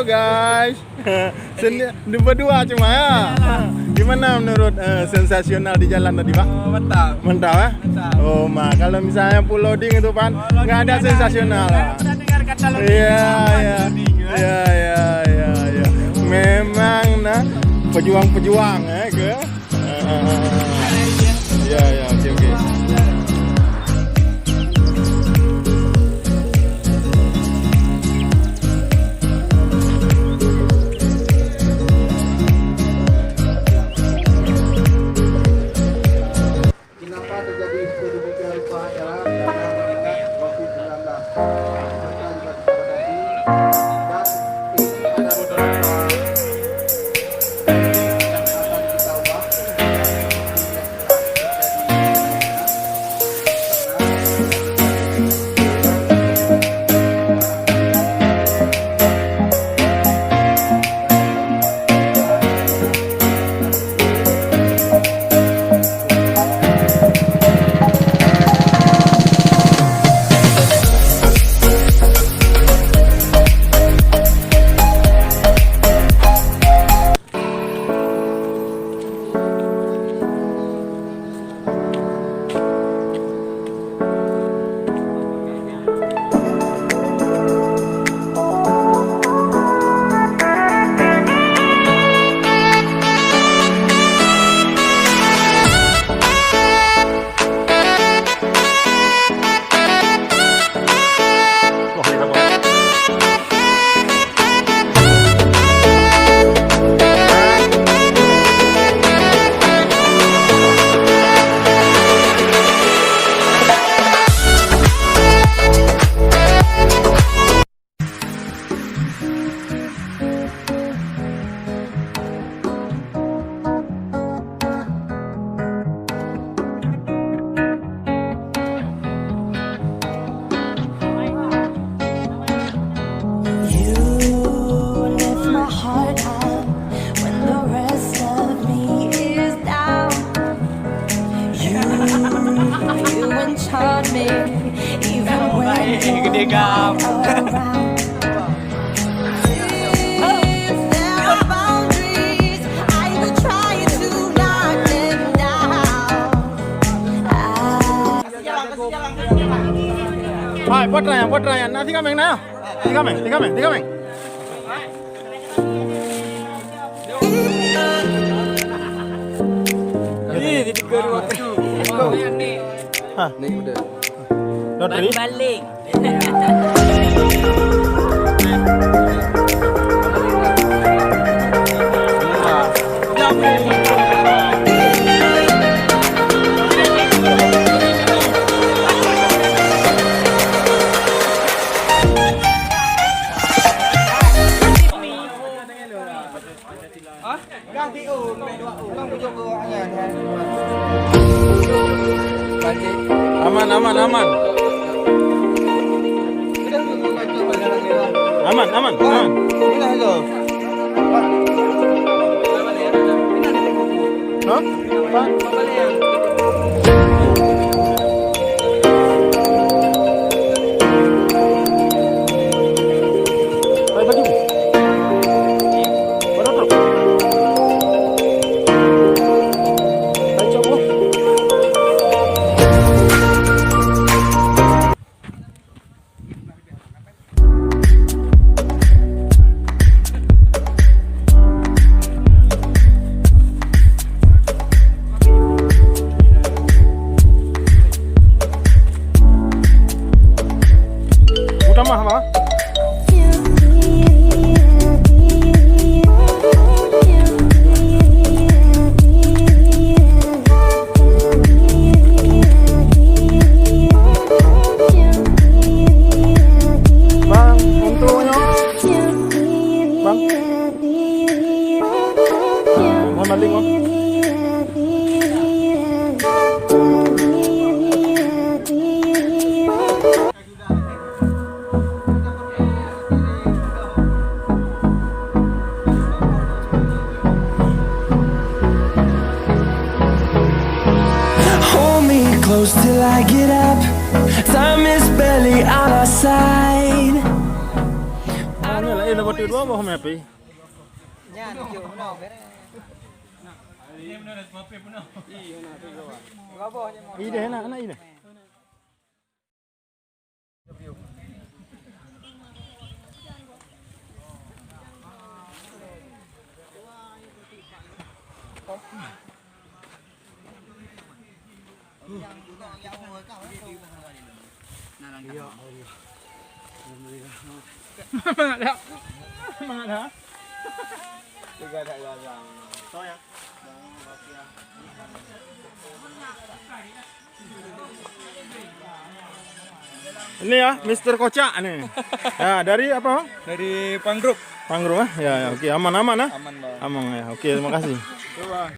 guys. Berdua cuma ya. Gimana menurut sensasional di jalan tadi, Pak? Mantap. Mantap ya? Mantap. Oh, kalau misalnya full loading itu, Pak, nggak ada sensasional. Pernah dengar kata loading? Iya. Memang nah pejuang-pejuang ya ke. Iya, oke. Gede gam. Hai, buat Ryan. Nah, tiga meng. Ini titik kedua. Hah, Nih udah. Dari balik. Ganti aman. Aman. Hah? close till I get up. Time is barely on our side. ini dapat dua bawa mepi. Nya hijau benar beres. Ide enak ide. Semangat dah. Juga ada yang. So ya. Ini ya, Mr. Kocak nih. Ya, dari apa? Dari Panggrup. Panggrup ah. Ya, ya, oke, aman-aman ah. Aman, Bang. Aman ya. Oke, terima kasih.